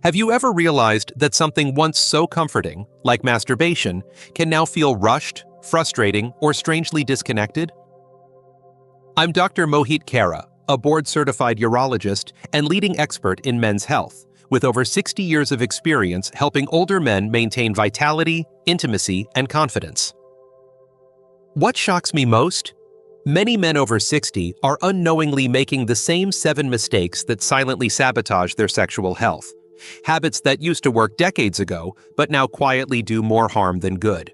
Have you ever realized that something once so comforting, like masturbation, can now feel rushed, frustrating, or strangely disconnected? I'm Dr. Mohit Kara, a board-certified urologist and leading expert in men's health, with over 60 years of experience helping older men maintain vitality, intimacy, and confidence. What shocks me most? Many men over 60 are unknowingly making the same 7 mistakes that silently sabotage their sexual health. Habits that used to work decades ago, but now quietly do more harm than good.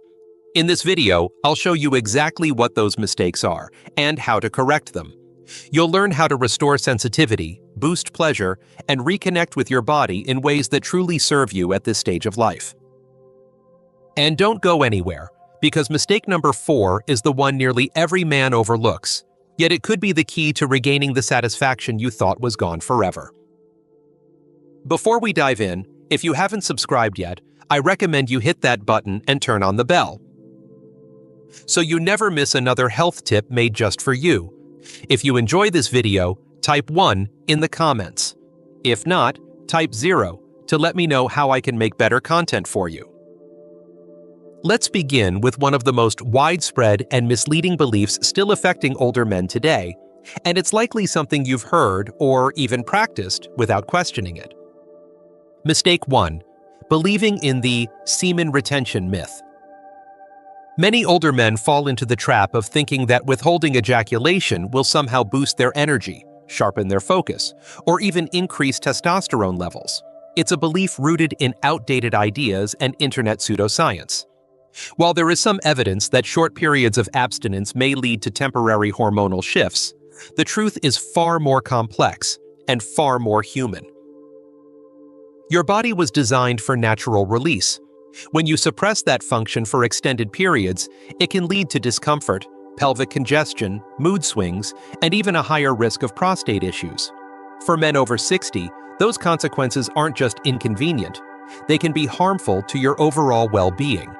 In this video, I'll show you exactly what those mistakes are and how to correct them. You'll learn how to restore sensitivity, boost pleasure, and reconnect with your body in ways that truly serve you at this stage of life. And don't go anywhere, because mistake number 4 is the one nearly every man overlooks, yet it could be the key to regaining the satisfaction you thought was gone forever. Before we dive in, if you haven't subscribed yet, I recommend you hit that button and turn on the bell, so you never miss another health tip made just for you. If you enjoy this video, type 1 in the comments. If not, type 0 to let me know how I can make better content for you. Let's begin with one of the most widespread and misleading beliefs still affecting older men today, and it's likely something you've heard or even practiced without questioning it. Mistake 1. Believing in the semen retention myth. Many older men fall into the trap of thinking that withholding ejaculation will somehow boost their energy, sharpen their focus, or even increase testosterone levels. It's a belief rooted in outdated ideas and internet pseudoscience. While there is some evidence that short periods of abstinence may lead to temporary hormonal shifts, the truth is far more complex and far more human. Your body was designed for natural release. When you suppress that function for extended periods, it can lead to discomfort, pelvic congestion, mood swings, and even a higher risk of prostate issues. For men over 60, those consequences aren't just inconvenient, they can be harmful to your overall well-being.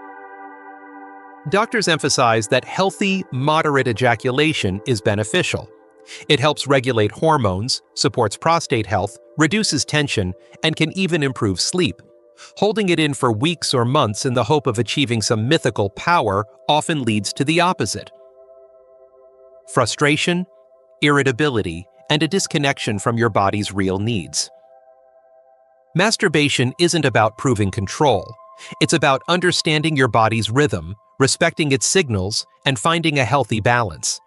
Doctors emphasize that healthy, moderate ejaculation is beneficial. It helps regulate hormones, supports prostate health, reduces tension, and can even improve sleep. Holding it in for weeks or months in the hope of achieving some mythical power often leads to the opposite. Frustration, irritability, and a disconnection from your body's real needs. Masturbation isn't about proving control. It's about understanding your body's rhythm, respecting its signals, and finding a healthy balance.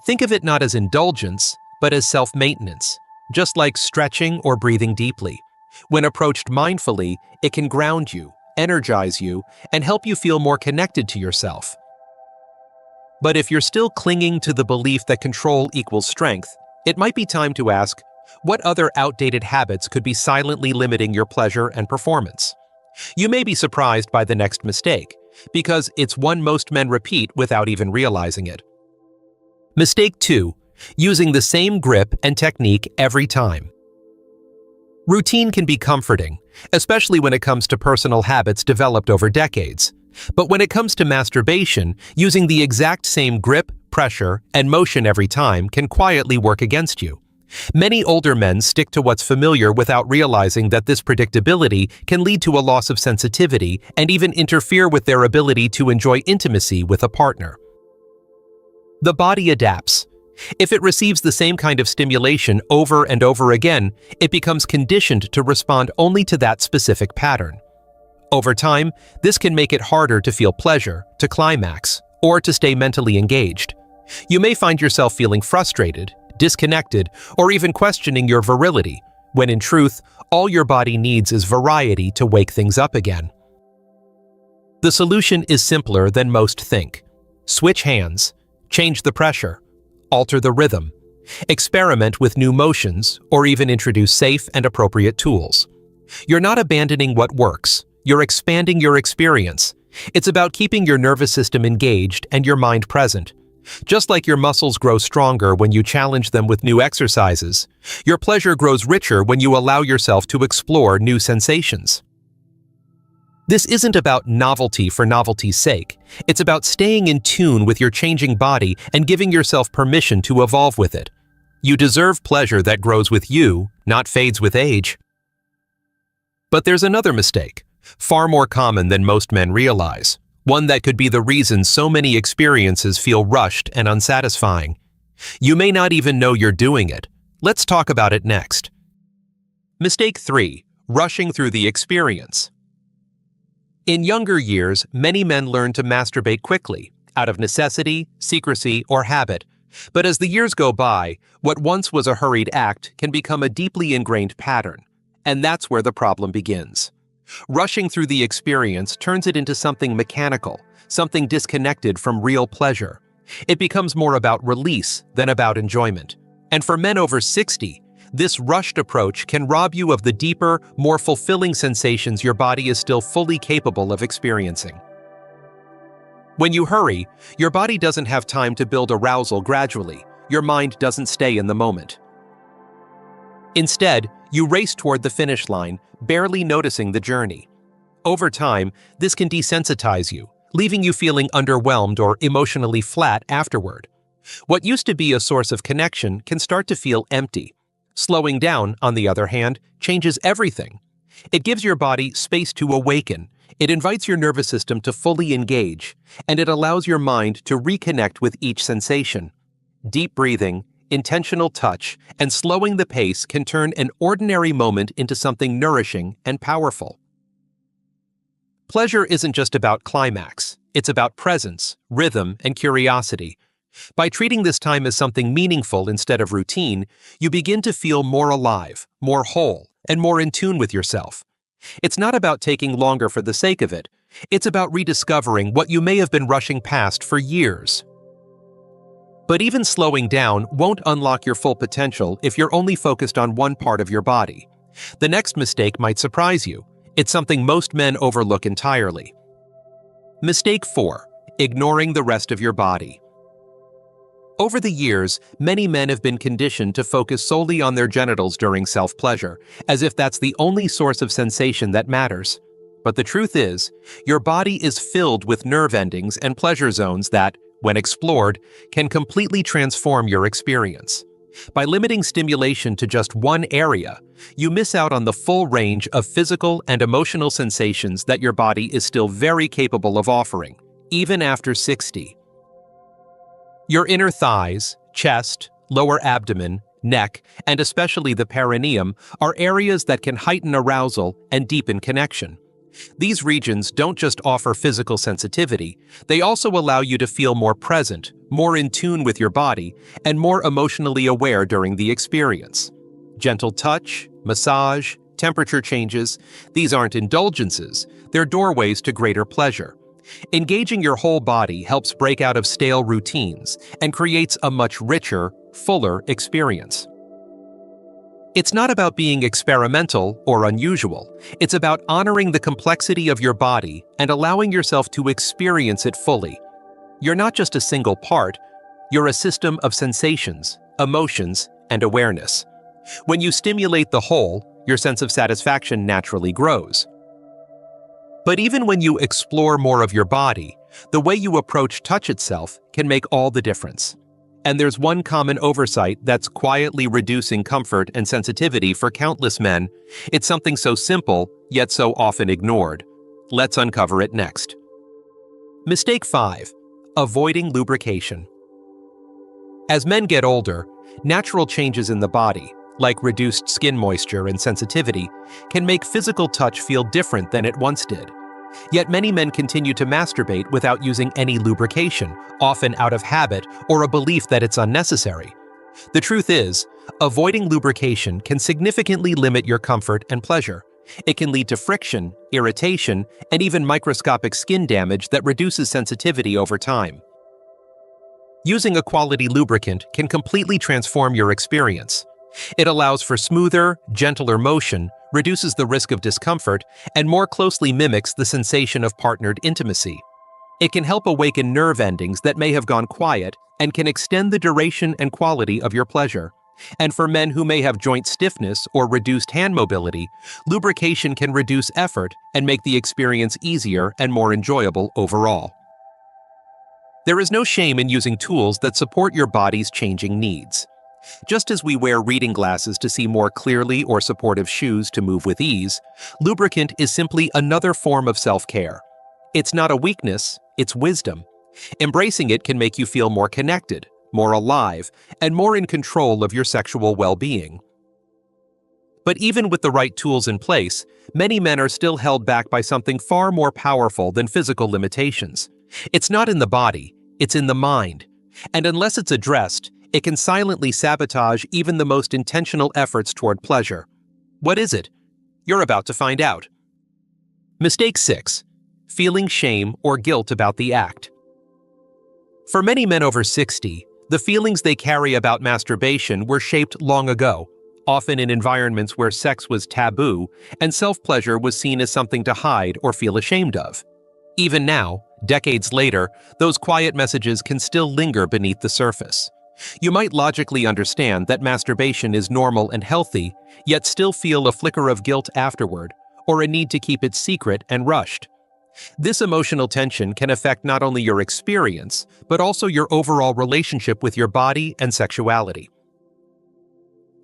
Think of it not as indulgence, but as self-maintenance, just like stretching or breathing deeply. When approached mindfully, it can ground you, energize you, and help you feel more connected to yourself. But if you're still clinging to the belief that control equals strength, it might be time to ask, what other outdated habits could be silently limiting your pleasure and performance? You may be surprised by the next mistake, because it's one most men repeat without even realizing it. Mistake 2. Using the same grip and technique every time. Routine can be comforting, especially when it comes to personal habits developed over decades. But when it comes to masturbation, using the exact same grip, pressure, and motion every time can quietly work against you. Many older men stick to what's familiar without realizing that this predictability can lead to a loss of sensitivity and even interfere with their ability to enjoy intimacy with a partner. The body adapts. If it receives the same kind of stimulation over and over again, it becomes conditioned to respond only to that specific pattern. Over time, this can make it harder to feel pleasure, to climax, or to stay mentally engaged. You may find yourself feeling frustrated, disconnected, or even questioning your virility, when in truth, all your body needs is variety to wake things up again. The solution is simpler than most think. Switch hands, change the pressure, alter the rhythm, experiment with new motions, or even introduce safe and appropriate tools. You're not abandoning what works, you're expanding your experience. It's about keeping your nervous system engaged and your mind present. Just like your muscles grow stronger when you challenge them with new exercises, your pleasure grows richer when you allow yourself to explore new sensations. This isn't about novelty for novelty's sake. It's about staying in tune with your changing body and giving yourself permission to evolve with it. You deserve pleasure that grows with you, not fades with age. But there's another mistake, far more common than most men realize, one that could be the reason so many experiences feel rushed and unsatisfying. You may not even know you're doing it. Let's talk about it next. Mistake 3. Rushing through the experience. In younger years, many men learn to masturbate quickly, out of necessity, secrecy, or habit. But as the years go by, what once was a hurried act can become a deeply ingrained pattern. And that's where the problem begins. Rushing through the experience turns it into something mechanical, something disconnected from real pleasure. It becomes more about release than about enjoyment. And for men over 60, this rushed approach can rob you of the deeper, more fulfilling sensations your body is still fully capable of experiencing. When you hurry, your body doesn't have time to build arousal gradually. Your mind doesn't stay in the moment. Instead, you race toward the finish line, barely noticing the journey. Over time, this can desensitize you, leaving you feeling underwhelmed or emotionally flat afterward. What used to be a source of connection can start to feel empty. Slowing down, on the other hand, changes everything. It gives your body space to awaken. It invites your nervous system to fully engage, and it allows your mind to reconnect with each sensation. Deep breathing, intentional touch, and slowing the pace can turn an ordinary moment into something nourishing and powerful. Pleasure isn't just about climax. It's about presence, rhythm, and curiosity. By treating this time as something meaningful instead of routine, you begin to feel more alive, more whole, and more in tune with yourself. It's not about taking longer for the sake of it. It's about rediscovering what you may have been rushing past for years. But even slowing down won't unlock your full potential if you're only focused on one part of your body. The next mistake might surprise you. It's something most men overlook entirely. Mistake 4. Ignoring the rest of your body. Over the years, many men have been conditioned to focus solely on their genitals during self-pleasure, as if that's the only source of sensation that matters. But the truth is, your body is filled with nerve endings and pleasure zones that, when explored, can completely transform your experience. By limiting stimulation to just one area, you miss out on the full range of physical and emotional sensations that your body is still very capable of offering, even after 60. Your inner thighs, chest, lower abdomen, neck, and especially the perineum are areas that can heighten arousal and deepen connection. These regions don't just offer physical sensitivity, they also allow you to feel more present, more in tune with your body, and more emotionally aware during the experience. Gentle touch, massage, temperature changes, these aren't indulgences, they're doorways to greater pleasure. Engaging your whole body helps break out of stale routines and creates a much richer, fuller experience. It's not about being experimental or unusual. It's about honoring the complexity of your body and allowing yourself to experience it fully. You're not just a single part, you're a system of sensations, emotions, and awareness. When you stimulate the whole, your sense of satisfaction naturally grows. But even when you explore more of your body, the way you approach touch itself can make all the difference. And there's one common oversight that's quietly reducing comfort and sensitivity for countless men. It's something so simple, yet so often ignored. Let's uncover it next. Mistake 5. Avoiding lubrication. As men get older, natural changes in the body, like reduced skin moisture and sensitivity, can make physical touch feel different than it once did. Yet many men continue to masturbate without using any lubrication, often out of habit or a belief that it's unnecessary. The truth is, avoiding lubrication can significantly limit your comfort and pleasure. It can lead to friction, irritation, and even microscopic skin damage that reduces sensitivity over time. Using a quality lubricant can completely transform your experience. It allows for smoother, gentler motion, reduces the risk of discomfort, and more closely mimics the sensation of partnered intimacy. It can help awaken nerve endings that may have gone quiet and can extend the duration and quality of your pleasure. And for men who may have joint stiffness or reduced hand mobility, lubrication can reduce effort and make the experience easier and more enjoyable overall. There is no shame in using tools that support your body's changing needs. Just as we wear reading glasses to see more clearly or supportive shoes to move with ease, lubricant is simply another form of self-care. It's not a weakness, it's wisdom. Embracing it can make you feel more connected, more alive, and more in control of your sexual well-being. But even with the right tools in place, many men are still held back by something far more powerful than physical limitations. It's not in the body, it's in the mind. And unless it's addressed, it can silently sabotage even the most intentional efforts toward pleasure. What is it? You're about to find out. Mistake 6. Feeling shame or guilt about the act. For many men over 60, the feelings they carry about masturbation were shaped long ago, often in environments where sex was taboo and self-pleasure was seen as something to hide or feel ashamed of. Even now, decades later, those quiet messages can still linger beneath the surface. You might logically understand that masturbation is normal and healthy, yet still feel a flicker of guilt afterward, or a need to keep it secret and rushed. This emotional tension can affect not only your experience, but also your overall relationship with your body and sexuality.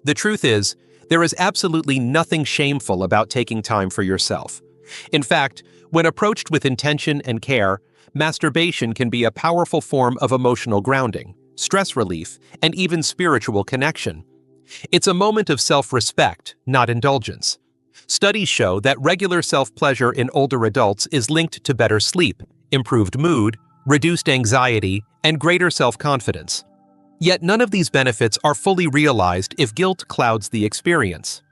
The truth is, there is absolutely nothing shameful about taking time for yourself. In fact, when approached with intention and care, masturbation can be a powerful form of emotional grounding, stress relief, and even spiritual connection. It's a moment of self-respect, not indulgence. Studies show that regular self-pleasure in older adults is linked to better sleep, improved mood, reduced anxiety, and greater self-confidence. Yet none of these benefits are fully realized if guilt clouds the experience.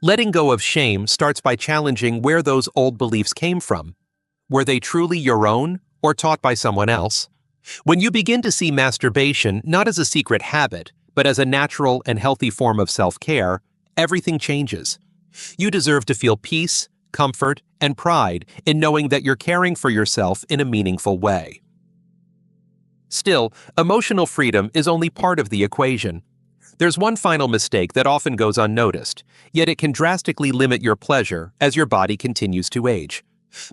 Letting go of shame starts by challenging where those old beliefs came from. Were they truly your own or taught by someone else? When you begin to see masturbation not as a secret habit, but as a natural and healthy form of self-care, everything changes. You deserve to feel peace, comfort, and pride in knowing that you're caring for yourself in a meaningful way. Still, emotional freedom is only part of the equation. There's one final mistake that often goes unnoticed, yet it can drastically limit your pleasure as your body continues to age.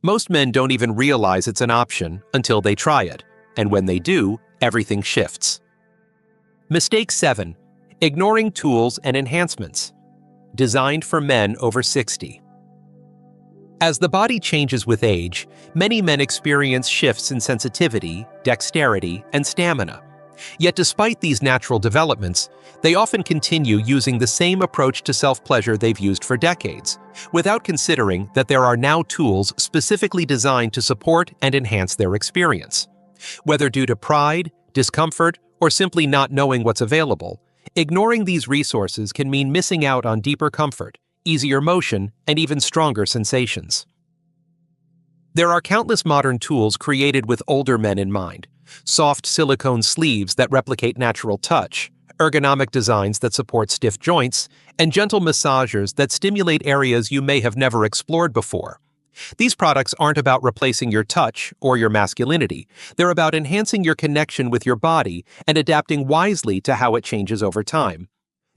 Most men don't even realize it's an option until they try it, and when they do, everything shifts. Mistake 7. Ignoring tools and enhancements. Designed for men over 60. As the body changes with age, many men experience shifts in sensitivity, dexterity, and stamina. Yet despite these natural developments, they often continue using the same approach to self-pleasure they've used for decades, without considering that there are now tools specifically designed to support and enhance their experience. Whether due to pride, discomfort, or simply not knowing what's available, ignoring these resources can mean missing out on deeper comfort, easier motion, and even stronger sensations. There are countless modern tools created with older men in mind. Soft silicone sleeves that replicate natural touch, ergonomic designs that support stiff joints, and gentle massagers that stimulate areas you may have never explored before. These products aren't about replacing your touch or your masculinity. They're about enhancing your connection with your body and adapting wisely to how it changes over time.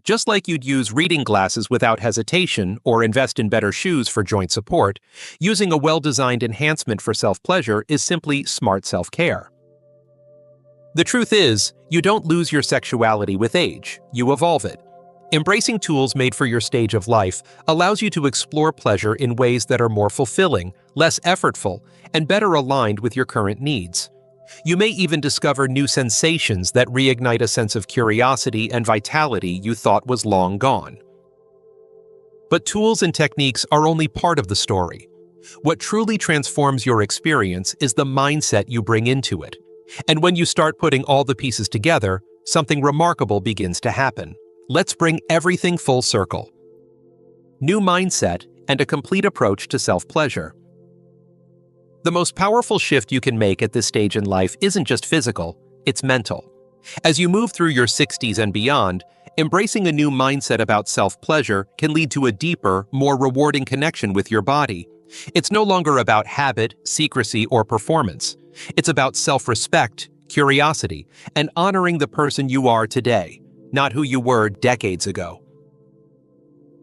Just like you'd use reading glasses without hesitation or invest in better shoes for joint support, using a well-designed enhancement for self-pleasure is simply smart self-care. The truth is, you don't lose your sexuality with age, you evolve it. Embracing tools made for your stage of life allows you to explore pleasure in ways that are more fulfilling, less effortful, and better aligned with your current needs. You may even discover new sensations that reignite a sense of curiosity and vitality you thought was long gone. But tools and techniques are only part of the story. What truly transforms your experience is the mindset you bring into it. And when you start putting all the pieces together, something remarkable begins to happen. Let's bring everything full circle. New mindset and a complete approach to self-pleasure. The most powerful shift you can make at this stage in life isn't just physical, it's mental. As you move through your 60s and beyond, embracing a new mindset about self-pleasure can lead to a deeper, more rewarding connection with your body. It's no longer about habit, secrecy, or performance. It's about self-respect, curiosity, and honoring the person you are today, not who you were decades ago.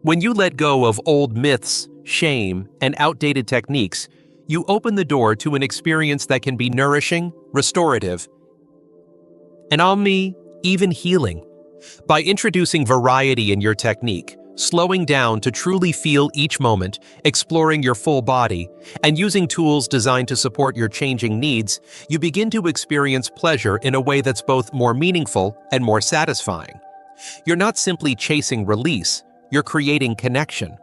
When you let go of old myths, shame, and outdated techniques, you open the door to an experience that can be nourishing, restorative, and even healing. By introducing variety in your technique, slowing down to truly feel each moment, exploring your full body, and using tools designed to support your changing needs, you begin to experience pleasure in a way that's both more meaningful and more satisfying. You're not simply chasing release, you're creating connection.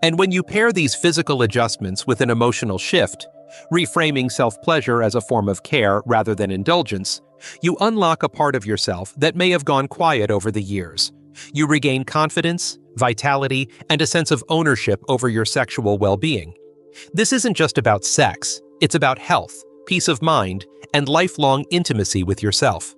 And when you pair these physical adjustments with an emotional shift, reframing self-pleasure as a form of care rather than indulgence, you unlock a part of yourself that may have gone quiet over the years. You regain confidence, vitality, and a sense of ownership over your sexual well-being. This isn't just about sex, it's about health, peace of mind, and lifelong intimacy with yourself.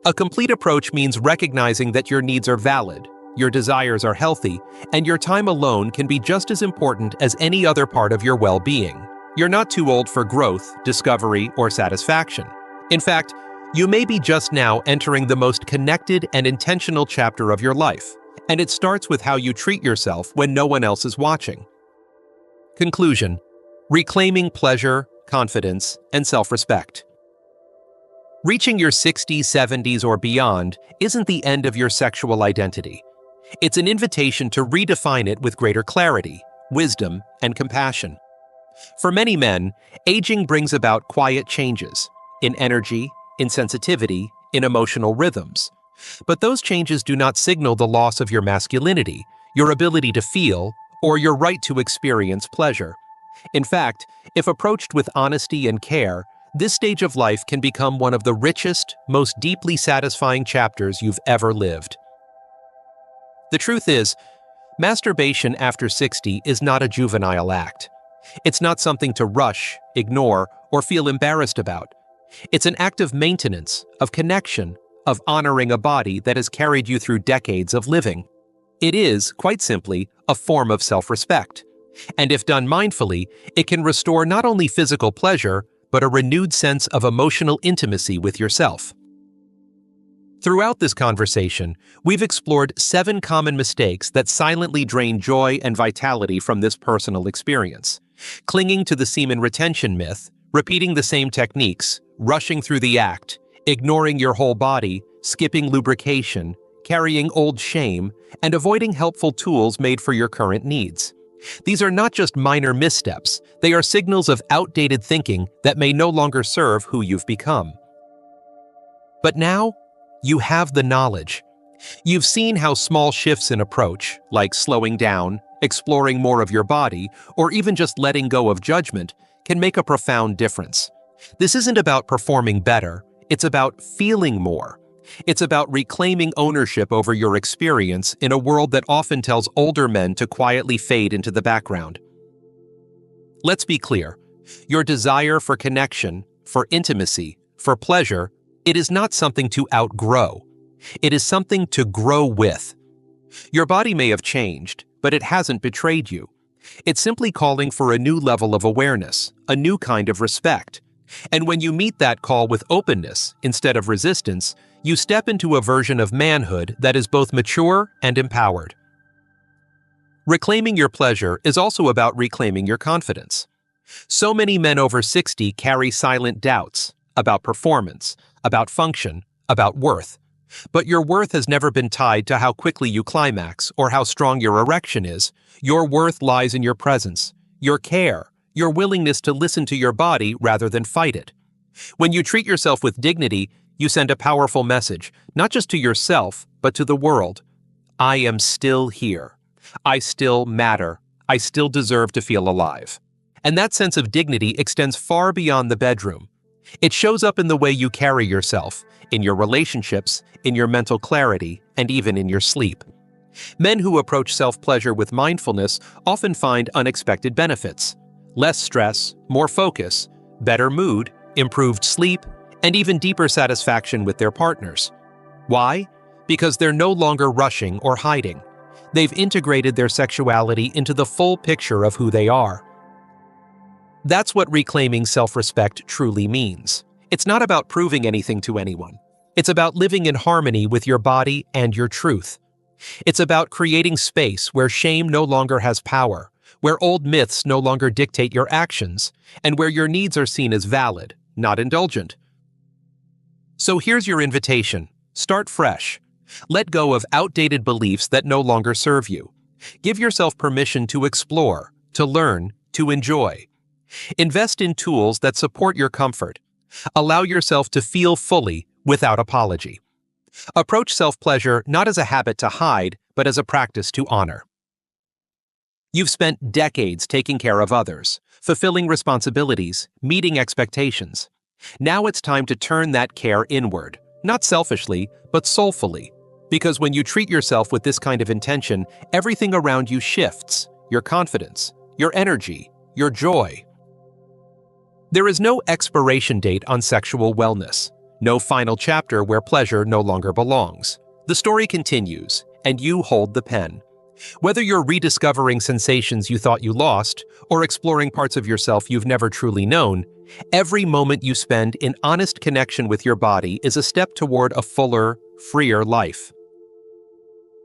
A complete approach means recognizing that your needs are valid, your desires are healthy, and your time alone can be just as important as any other part of your well-being. You're not too old for growth, discovery, or satisfaction. In fact, you may be just now entering the most connected and intentional chapter of your life, and it starts with how you treat yourself when no one else is watching. Conclusion: reclaiming pleasure, confidence, and self-respect. Reaching your 60s, 70s, or beyond isn't the end of your sexual identity. It's an invitation to redefine it with greater clarity, wisdom, and compassion. For many men, aging brings about quiet changes in energy, in sensitivity, in emotional rhythms. But those changes do not signal the loss of your masculinity, your ability to feel, or your right to experience pleasure. In fact, if approached with honesty and care, this stage of life can become one of the richest, most deeply satisfying chapters you've ever lived. The truth is, masturbation after 60 is not a juvenile act. It's not something to rush, ignore, or feel embarrassed about. It's an act of maintenance, of connection, of honoring a body that has carried you through decades of living. It is, quite simply, a form of self-respect. And if done mindfully, it can restore not only physical pleasure, but a renewed sense of emotional intimacy with yourself. Throughout this conversation, we've explored 7 common mistakes that silently drain joy and vitality from this personal experience. Clinging to the semen retention myth, repeating the same techniques, rushing through the act, ignoring your whole body, skipping lubrication, carrying old shame, and avoiding helpful tools made for your current needs. These are not just minor missteps, they are signals of outdated thinking that may no longer serve who you've become. But now, you have the knowledge. You've seen how small shifts in approach, like slowing down, exploring more of your body, or even just letting go of judgment, can make a profound difference. This isn't about performing better, it's about feeling more. It's about reclaiming ownership over your experience in a world that often tells older men to quietly fade into the background. Let's be clear. Your desire for connection, for intimacy, for pleasure, it is not something to outgrow. It is something to grow with. Your body may have changed, but it hasn't betrayed you. It's simply calling for a new level of awareness, a new kind of respect. And when you meet that call with openness instead of resistance, you step into a version of manhood that is both mature and empowered. Reclaiming your pleasure is also about reclaiming your confidence. So many men over 60 carry silent doubts about performance, about function, about worth. But your worth has never been tied to how quickly you climax or how strong your erection is. Your worth lies in your presence, your care, your willingness to listen to your body rather than fight it. When you treat yourself with dignity, you send a powerful message, not just to yourself, but to the world. I am still here. I still matter. I still deserve to feel alive. And that sense of dignity extends far beyond the bedroom. It shows up in the way you carry yourself, in your relationships, in your mental clarity, and even in your sleep. Men who approach self-pleasure with mindfulness often find unexpected benefits. Less stress, more focus, better mood, improved sleep, and even deeper satisfaction with their partners. Why? Because they're no longer rushing or hiding. They've integrated their sexuality into the full picture of who they are. That's what reclaiming self-respect truly means. It's not about proving anything to anyone. It's about living in harmony with your body and your truth. It's about creating space where shame no longer has power, where old myths no longer dictate your actions, and where your needs are seen as valid, not indulgent. So here's your invitation. Start fresh. Let go of outdated beliefs that no longer serve you. Give yourself permission to explore, to learn, to enjoy. Invest in tools that support your comfort. Allow yourself to feel fully without apology. Approach self-pleasure not as a habit to hide, but as a practice to honor. You've spent decades taking care of others, fulfilling responsibilities, meeting expectations. Now it's time to turn that care inward, not selfishly, but soulfully. Because when you treat yourself with this kind of intention, everything around you shifts: your confidence, your energy, your joy. There is no expiration date on sexual wellness, no final chapter where pleasure no longer belongs. The story continues, and you hold the pen. Whether you're rediscovering sensations you thought you lost, or exploring parts of yourself you've never truly known, every moment you spend in honest connection with your body is a step toward a fuller, freer life.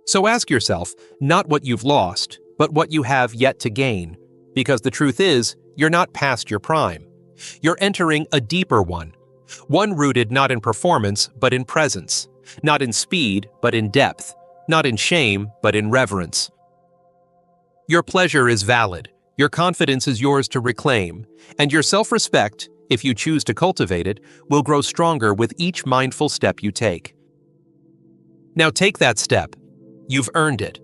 So ask yourself, not what you've lost, but what you have yet to gain. Because the truth is, you're not past your prime. You're entering a deeper one rooted not in performance, but in presence, not in speed, but in depth, not in shame, but in reverence. Your pleasure is valid, your confidence is yours to reclaim, and your self-respect, if you choose to cultivate it, will grow stronger with each mindful step you take. Now take that step. You've earned it.